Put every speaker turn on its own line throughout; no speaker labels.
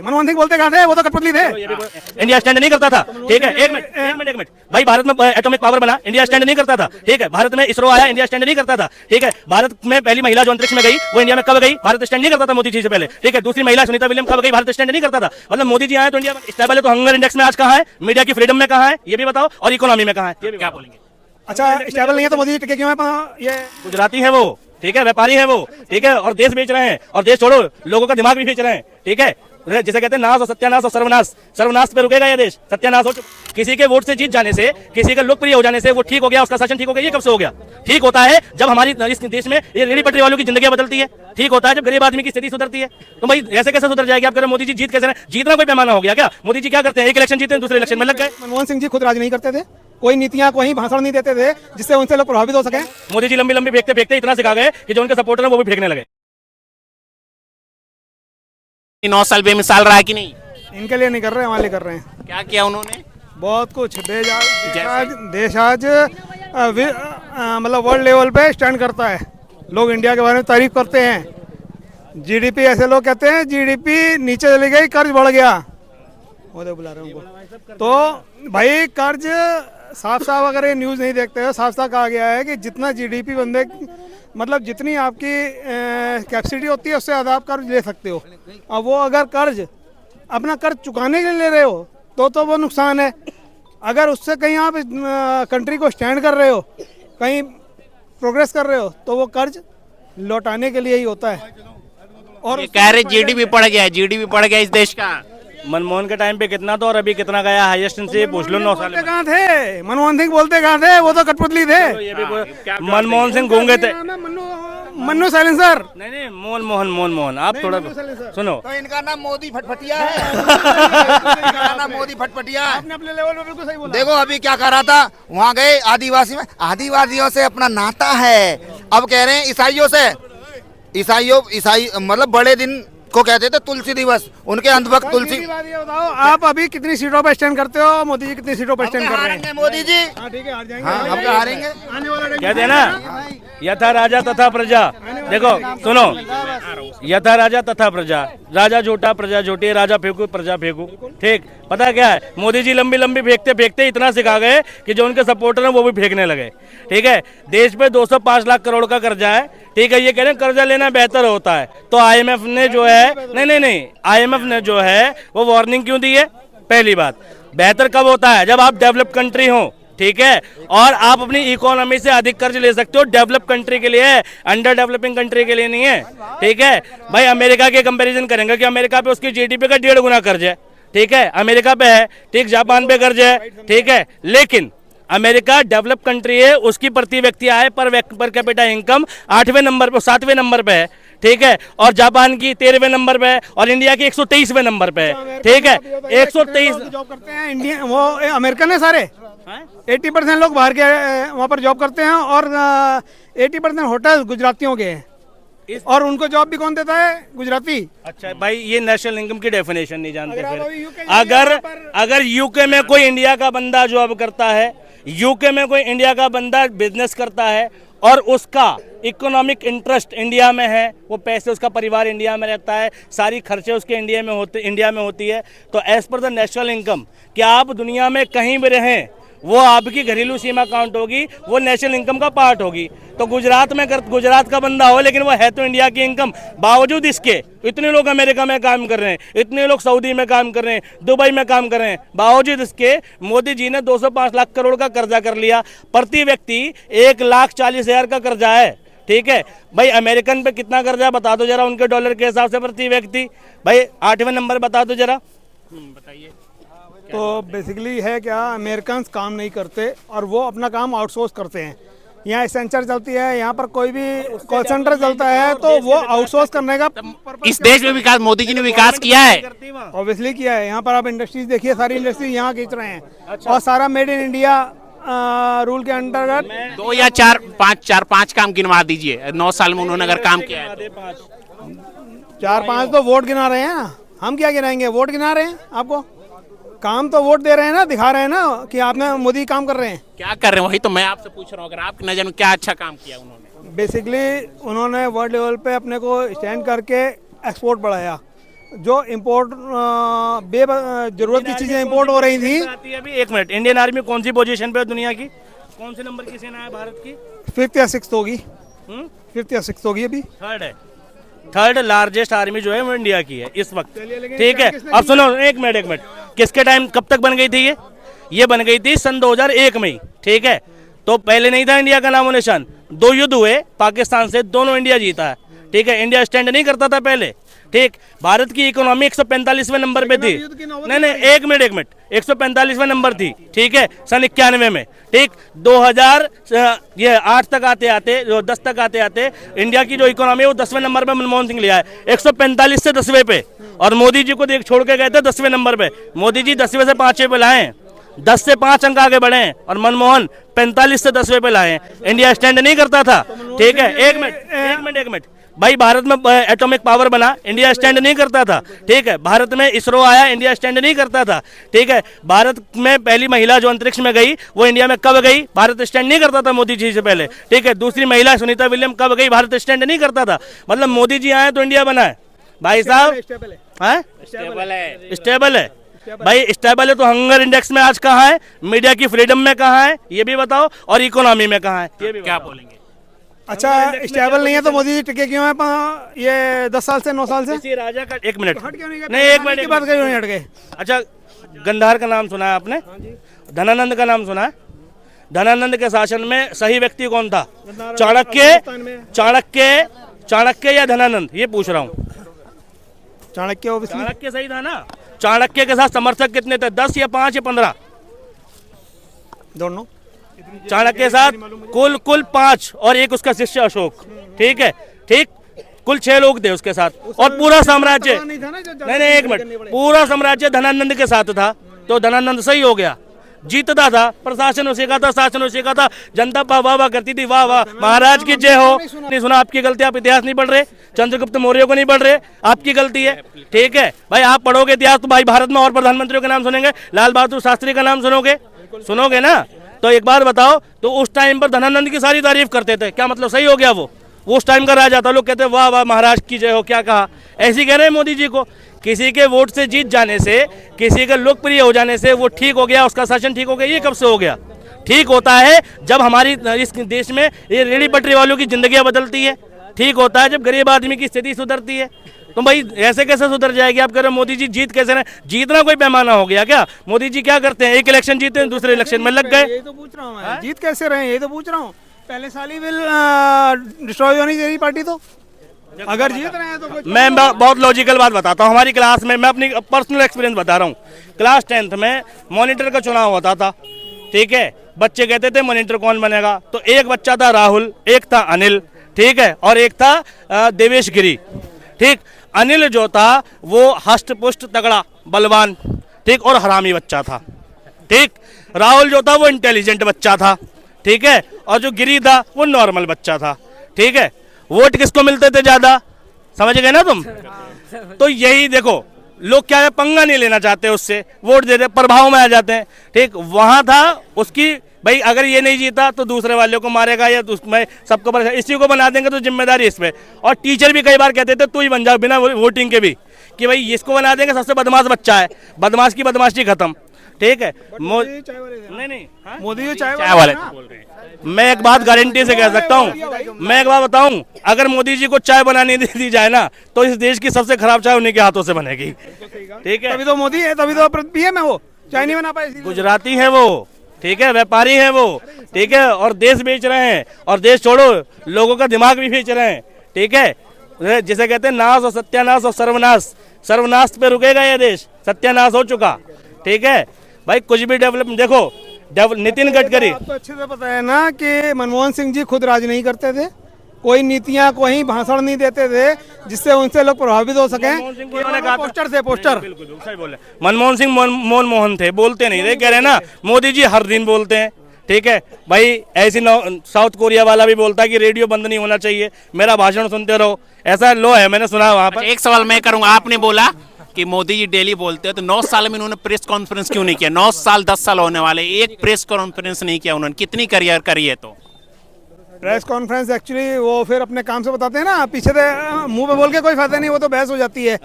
मनमोहन सिंह बोलते कहाँ थे? वो तो कठपुतली थे।
इंडिया स्टैंड नहीं करता था, ठीक है। एक मिनट भाई, भारत में एटॉमिक पावर बना, इंडिया स्टैंड नहीं करता था, ठीक है। भारत में इसरो आया, इंडिया स्टैंड नहीं करता था, ठीक है। भारत में पहली महिला जो अंतरिक्ष में गई वो इंडिया में कब गई? भारत स्टैंड नहीं करता था मोदी जी से पहले, ठीक है। दूसरी महिला सुनीता विलियम कब गई? भारत स्टैंड नहीं करता था। मतलब मोदी जी आए तो इंडिया स्टेबल है। तो हंगर इंडेक्स में आज कहाँ है? मीडिया की फ्रीडम में कहाँ है ये भी बताओ, और इकोनॉमी में कहाँ है ये भी क्या बोलेंगे?
अच्छा, स्टेबल नहीं है तो मोदी टिके क्यों है? ये
गुजराती है वो, ठीक है, व्यापारी है वो, ठीक है, और देश बेच रहे हैं, और देश छोड़ो लोगों का दिमाग भी बेच रहे हैं, ठीक है। जिसे कहते हैं नाश और सत्यानाश और सर्वनाश, सर्वनाश पे रुकेगा ये देश, सत्यानाश हो चुका। किसी के वोट से जीत जाने से, किसी का लोकप्रिय हो जाने से वो ठीक हो गया, उसका शासन ठीक हो गया, ये कब से हो गया? ठीक होता है जब हमारी इस देश में ये रेहड़ी पटरी वालों की जिंदगी बदलती है, ठीक होता है जब गरीब आदमी की स्थिति सुधरती है। तो भाई ऐसे कैसे सुधर जाएगी? आप कह रहे मोदी जी जीत कैसे रहे? जीतना कोई पैमाना हो गया क्या? मोदी जी क्या करते हैं? एक इलेक्शन जीते हैं, दूसरे इलेक्शन में लग गए।
मनमोहन सिंह जी खुद राज नहीं करते थे, कोई नीतियां, कोई भाषण नहीं देते थे जिससे उनसे लोग प्रभावित हो सके।
मोदी जी लंबी लंबी फेंकते फेंकते इतना सिखा गए कि जो उनके सपोर्टर हैं वो भी फेंकने लगे।
9 साल बेमिसाल रहा कि नहीं?
इनके लिए नहीं कर रहे, हमारे लिए कर रहे हैं।
क्या किया उन्होंने?
बहुत कुछ। देश आज मतलब वर्ल्ड लेवल पे स्टैंड करता है। लोग इंडिया के बारे में तारीफ करते हैं। जीडीपी, ऐसे लोग कहते हैं जीडीपी नीचे चली गई, कर्ज बढ़ गया। वो बुला रहे हैं उनको। तो भाई कर्ज साफ साफ, अगर ये न्यूज़ नहीं देखते हो, साफ साफ कहा गया है कि जितना जीडीपी बंदे, मतलब जितनी आपकी कैपेसिटी होती है उससे ज़्यादा आप कर्ज ले सकते हो। अब वो अगर कर्ज अपना कर्ज चुकाने के लिए ले रहे हो तो वो नुकसान है। अगर उससे कहीं आप कंट्री को स्टैंड कर रहे हो, कहीं प्रोग्रेस कर रहे हो, तो वो कर्ज लौटाने के लिए ही होता है। और
कह रहे जीडीपी बढ़ गया है, जीडीपी बढ़ गया इस देश का।
मनमोहन के टाइम पे कितना था और अभी कितना गया हाईएस्ट से पूछ लो। 9 साल में
कहाँ थे? मनमोहन सिंह बोलते कहाँ थे? वो तो कठपुतली थे।
ये भी मनमोहन सिंह गूंगे थे।
मन्नू साइलेंसर।
नहीं, मोहन आप थोड़ा सुनो।
तो इनका नाम मोदी फटफटिया है। इनका नाम मोदी फटफटिया है।
आपने अपने लेवल पे बिल्कुल सही बोला।
देखो अभी क्या कर रहा था, वहाँ गए आदिवासी में, आदिवासियों से अपना नाता है। अब कह रहे हैं ईसाइयों से, ईसाई मतलब बड़े दिन को कहते थे तुलसी दिवस, उनके अंधभक्त तुलसी।
ये बताओ, आप अभी कितनी सीटों पर स्टैंड करते हो? मोदी जी कितनी सीटों पर स्टैंड कर रहे हैं?
मोदी जी
हाँ ठीक है, हार जाएंगे।
हाँ, हम क्या हारेंगे?
आने वाला
कहते हैं ना, यथा राजा तथा प्रजा। देखो सुनो, यथा राजा तथा प्रजा, राजा झूठा प्रजा झूठी, राजा फेंकू प्रजा फेंकू, ठीक। पता क्या है, मोदी जी लंबी लंबी फेंकते फेंकते इतना सिखा गए कि जो उनके सपोर्टर हैं वो भी फेंकने लगे, ठीक है। देश पे 205 लाख करोड़ का कर्जा है, ठीक है। ये कह रहे हैं कर्जा लेना बेहतर होता है, तो आईएमएफ ने जो है, नहीं, आईएमएफ ने जो है वो वार्निंग क्यों दी है? पहली बात, बेहतर कब होता है? जब आप डेवलप कंट्री हो, ठीक है, और आप अपनी इकोनॉमी से अधिक कर्ज ले सकते हो। डेवलप कंट्री के लिए है, अंडर डेवलपिंग कंट्री के लिए नहीं है, ठीक है। भाई अमेरिका के कंपैरिजन करेंगे कि अमेरिका पे उसकी जीडीपी का 1.5 गुना कर्ज है, ठीक है, अमेरिका पे है, ठीक। जापान पे कर्ज है, ठीक है। लेकिन अमेरिका डेवलप कंट्री है, उसकी प्रति व्यक्ति आय पर कैपिटा इनकम 8वें नंबर पे, 7वें नंबर पे है, ठीक है। और जापान की 13वें नंबर पे है, और इंडिया की 123वें नंबर पे है, ठीक है। 123
जॉब करते हैं इंडिया, वो अमेरिकन है सारे। 80% लोग बाहर के वहाँ पर जॉब करते हैं, और 80% होटल गुजरातियों के हैं। और उनको जॉब भी कौन देता है? गुजराती।
अच्छा भाई, ये नेशनल इनकम की डेफिनेशन नहीं जानते फिर।
अगर
अगर यूके में कोई इंडिया का बंदा जॉब करता है, यूके में कोई इंडिया का बंदा बिजनेस करता है, और उसका इकोनॉमिक इंटरेस्ट इंडिया में है, वो पैसे, उसका परिवार इंडिया में रहता है, सारी खर्चे उसके इंडिया में होती है, तो as per the national income, क्या आप दुनिया में कहीं भी रहें, वो आपकी घरेलू सीमा काउंट होगी, वो नेशनल इनकम का पार्ट होगी। तो गुजरात का बंदा हो, लेकिन वो है तो इंडिया की इनकम। बावजूद इसके इतने लोग अमेरिका में काम कर रहे हैं, इतने लोग सऊदी में काम कर रहे हैं, दुबई में काम कर रहे हैं, बावजूद इसके मोदी जी ने 205 लाख करोड़ का कर्जा कर लिया। प्रति व्यक्ति 1,40,000 का कर्जा है, ठीक है। भाई अमेरिकन पे कितना कर्जा बता दो जरा, उनके डॉलर के हिसाब से प्रति व्यक्ति। भाई 8वें नंबर बता दो जरा।
बताइए।
तो बेसिकली है क्या, अमेरिकन काम नहीं करते और वो अपना काम आउटसोर्स करते हैं। यहाँ एसेंचर चलती है, यहाँ पर कोई भी कॉल सेंटर चलता है, तो वो आउटसोर्स करने का
इस देश में विकास मोदी जी ने विकास किया है,
ऑब्वियसली किया है। यहाँ पर आप इंडस्ट्रीज देखिए, सारी इंडस्ट्री यहाँ खींच रहे हैं, और सारा मेड इन इंडिया रूल के अंतर्गत
2 या 4-5 काम गिनवा दीजिए 9 साल में उन्होंने अगर काम किया है।
4-5 तो वोट गिना रहे हैं ना, हम क्या गिनाएंगे? वोट गिना रहे हैं आपको, काम तो वोट दे रहे हैं ना, दिखा रहे हैं ना कि आपने मोदी काम कर रहे हैं।
क्या कर रहे हैं वही तो मैं आपसे पूछ रहा हूँ, अगर आपकी नजर में क्या अच्छा काम किया उन्होंने?
बेसिकली उन्होंने वर्ल्ड लेवल पे अपने को स्टैंड करके एक्सपोर्ट बढ़ाया। जो इम्पोर्ट जरूरत की चीजें इम्पोर्ट हो रही थी।
आती है अभी 1 मिनट, इंडियन आर्मी कौन सी पोजीशन पे है दुनिया की? कौन से नंबर की सेना है भारत की?
5th या 6th होगी, 5th या 6th होगी अभी।
थर्ड है, थर्ड लार्जेस्ट आर्मी जो है वो इंडिया की है इस वक्त।
लेकिन
ठीक है,
किसने
अब सुनो, एक मिनट, किसके टाइम, कब तक बन गई थी ये बन गई थी सन 2001 में ही। ठीक है, तो पहले नहीं था इंडिया का नामो निशान। 2 युद्ध हुए पाकिस्तान से, दोनों इंडिया जीता है। ठीक है, इंडिया स्टैंड नहीं करता था पहले। ठीक, भारत की इकोनॉमी 145वें नंबर पे थी। नहीं, एक मिनट, 145वें नंबर थी। ठीक है, सन 91 में। ठीक, 2008 तक आते आते, 10 तक आते आते इंडिया की जो इकोनॉमी है वो 10वें नंबर पे मनमोहन सिंह लिया है, 145 से 10वें पे। और मोदी जी को देख छोड़ के गए थे 10वें नंबर पे। मोदी जी 10वें से 5वें पे लाए, 10 से 5 अंक आगे बढ़े हैं, और मनमोहन 45 से 10वें पे लाए हैं। इंडिया स्टैंड नहीं करता था। ठीक है, एक मिनट भाई, भारत में एटॉमिक पावर बना, इंडिया स्टैंड नहीं करता था। ठीक है, भारत में इसरो आया, इंडिया स्टैंड नहीं करता था। ठीक है, भारत में पहली महिला जो अंतरिक्ष में गई वो इंडिया में कब गई? भारत स्टैंड नहीं करता था मोदी जी से पहले। ठीक है, दूसरी महिला सुनीता विलियम कब गई? भारत स्टैंड नहीं करता था। मतलब मोदी जी आए तो इंडिया बना है भाई साहब। स्टेबल है भाई, स्टेबल है तो हंगर इंडेक्स में आज कहाँ है? मीडिया की फ्रीडम में कहाँ है ये भी बताओ, और इकोनॉमी में कहाँ है ये भी
क्या बोलेंगे?
अच्छा, स्टेबल नहीं है तो मोदी जी टिके क्यों है ये 10 साल से, 9 साल से?
किसी राजा का, एक मिनट,
हट क्यों नहीं गए?
नहीं, एक मिनट
की बात क्यों नहीं हट गए?
अच्छा, गंधार का नाम सुना है आपने? धनानंद का नाम सुना है? धनानंद के शासन में सही व्यक्ति कौन था? चाणक्य या धनानंद, ये पूछ रहा हूँ। चाणक्य सही था ना? चाणक्य के साथ समर्थक कितने थे? 10 या 5 या 15?
दोनों।
चाणक्य के साथ कुल 5 और एक उसका शिष्य अशोक। ठीक है, ठीक, कुल 6 लोग थे उसके साथ, और पूरा साम्राज्य, नहीं, एक मिनट, पूरा साम्राज्य धनानंद के साथ था। तो धनानंद सही हो गया, जीतता था, प्रशासन उसी का था, शासन उसी का था, जनता वाह वाह करती थी, वाह वाह महाराज की जय हो। नहीं सुना, आपकी गलती, आप इतिहास नहीं पढ़ रहे, चंद्रगुप्त मौर्य को नहीं पढ़ रहे, आपकी गलती है। ठीक है भाई, आप पढ़ोगे इतिहास तो भाई भारत में और प्रधानमंत्रियों के नाम सुनेंगे, लाल बहादुर शास्त्री का नाम सुनोगे ना? तो एक बात बताओ, तो उस टाइम पर धनानंद की सारी तारीफ करते थे, क्या मतलब सही हो गया वो उस टाइम का राजा था, लोग कहते वाह वाह महाराज की जय हो, क्या कहा? ऐसे कह रहे हैं मोदी जी को। किसी के वोट से जीत जाने से, किसी के लोकप्रिय हो जाने से वो ठीक हो गया, उसका शासन ठीक हो गया, ये कब से हो गया? ठीक होता है जब हमारी इस देश में ये रेहड़ी पटरी वालों की जिंदगियां बदलती है। ठीक होता है जब गरीब आदमी की स्थिति सुधरती है। तो भाई ऐसे कैसे सुधर जाएगी? आप कह रहे हो मोदी जी जीत कैसे रहे? जीतना कोई पैमाना हो गया क्या? मोदी जी क्या करते हैं? एक इलेक्शन जीते हैं, दूसरे इलेक्शन में लग गए।
यही तो पूछ रहा हूँ मैं, जीत कैसे रहे? यही तो पूछ रहा हूँ। पहले साल ही बिल डिस्ट्रॉय होनी चाहिए पार्टी, तो अगर जीत रहे हैं तो
मैं बहुत लॉजिकल बात बताता हूँ। हमारी क्लास में, मैं अपनी पर्सनल एक्सपीरियंस बता रहा हूँ, क्लास 10th में मॉनिटर का चुनाव होता था। ठीक है, बच्चे कहते थे मॉनिटर कौन बनेगा, तो एक बच्चा था राहुल, एक था अनिल, ठीक है, और एक था देवेश गिरी। ठीक, अनिल जो था वो हष्ट पुष्ट तगड़ा बलवान, ठीक, और हरामी बच्चा था। ठीक, राहुल जो था वो इंटेलिजेंट बच्चा था। ठीक है, और जो गिरी था वो नॉर्मल बच्चा था। ठीक है, वोट किसको मिलते थे ज्यादा? समझ गए ना तुम? तो यही देखो, लोग क्या है, पंगा नहीं लेना चाहते, उससे वोट देते, प्रभाव में आ जाते हैं। ठीक, वहां था उसकी भाई, अगर ये नहीं जीता तो दूसरे वाले को मारेगा, या उसमें सबको इसी को बना देंगे, तो जिम्मेदारी इस पे। और टीचर भी कई बार कहते थे तू ही बन जाओ बिना वोटिंग के भी, कि भाई इसको बना देंगे, सबसे बदमाश बच्चा है, बदमाश की बदमाशी खत्म। ठीक है, नहीं,
मोदी जी चाय
वाले
मैं एक बात गारंटी से कह सकता हूँ, मैं एक बात बताऊं, अगर मोदी जी को चाय बनाने दी जाए ना, तो इस देश की सबसे खराब चाय उन्हीं के हाथों से बनेगी। ठीक है,
तभी तो मोदी है, तभी तो पीएम है वो, चाय नहीं बना पाए।
गुजराती है वो, ठीक है, व्यापारी है वो, ठीक है, और देश बेच रहे हैं, और देश छोड़ो लोगों का दिमाग भी बेच रहे हैं। ठीक है, जिसे कहते हैं नाश और सत्यानाश और सर्वनाश, सर्वनाश पे रुकेगा ये देश, सत्यानाश हो चुका। ठीक है भाई, कुछ भी डेवलपमेंट देखो, नितिन गडकरी,
आपको अच्छे से पता है ना कि मनमोहन सिंह जी खुद राज नहीं करते थे, कोई नीतियां, कोई भाषण नहीं देते थे जिससे उनसे लोग प्रभावित हो सके। पोस्टर थे, पोस्टर।
बिल्कुल सही बोले, मनमोहन सिंह मोहन थे, बोलते नहीं थे, कह रहे ना मोदी जी हर दिन बोलते हैं। ठीक है भाई, ऐसी साउथ कोरिया वाला भी बोलता है कि रेडियो बंद नहीं होना चाहिए, मेरा भाषण सुनते रहो, ऐसा लो है, मैंने सुना वहां पर।
एक सवाल मैं करूंगा, आपने बोला कि मोदी जी डेली बोलते हैं, तो 9 साल में उन्होंने प्रेस कॉन्फ्रेंस क्यों नहीं किया? 9 साल 10 साल होने वाले, एक प्रेस कॉन्फ्रेंस नहीं किया उन्होंने, कितनी करियर करी है? तो
प्रेस कॉन्फ्रेंस एक्चुअली वो फिर अपने काम से बताते हैं ना, पीछे से मुंह पे बोल के कोई फायदा नहीं, वो तो बहस हो जाती है।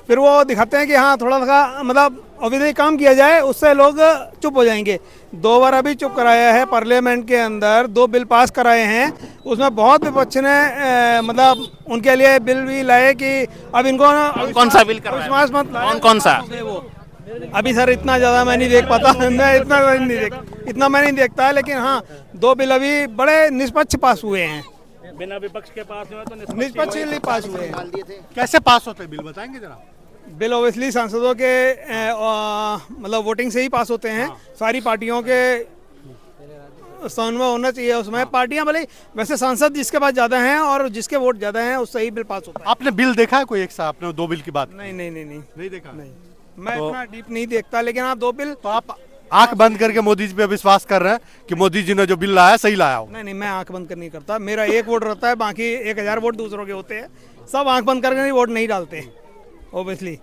फिर वो दिखाते हैं कि हाँ थोड़ा सा मतलब ऑब्वियसली काम किया जाए, उससे लोग चुप हो जाएंगे। 2 बार अभी चुप कराया है पार्लियामेंट के अंदर, 2 बिल पास कराए हैं, उसमें बहुत विपक्ष ने मतलब उनके लिए बिल भी लाए कि अब इनको
कौन सा बिल करवाया?
अविश्वास मत लाओ।
कौन सा?
वो अभी सर इतना ज़्यादा मैं नहीं देख पाता मैं इतना मैं नहीं देखता, लेकिन हाँ 2 बिल अभी बड़े निष्पक्ष पास हुए हैं,
बिना विपक्ष के पास हुआ तो
निष्पक्षली पास हुए हैं।
कैसे पास होते हैं बिल, बताएंगे जरा।
बिल ऑब्वियसली सांसदों के मतलब वोटिंग से ही पास होते हैं। सारी पार्टियों के समन्वय होना चाहिए उसमें। पार्टियां भले वैसे सांसद जिसके पास ज़्यादा हैं और जिसके वोट ज़्यादा हैं उससे ही बिल पास होता है।
आपने बिल देखा है कोई एक सा, आपने 2 बिल की बात
नहीं नहीं नहीं नहीं
नहीं देखा?
नहीं, मैं इतना डीप नहीं देखता, लेकिन हाँ 2 बिल।
तो आप आंख बंद करके मोदी जी पे विश्वास कर रहे हैं कि मोदी जी ने जो बिल लाया सही लाया हो?
नहीं नहीं, मैं आंख बंद कर नहीं करता। मेरा 1 वोट रहता है, बाकी 1000 वोट दूसरों के होते हैं। सब आंख बंद करके नहीं वोट नहीं डालते ऑब्वियसली।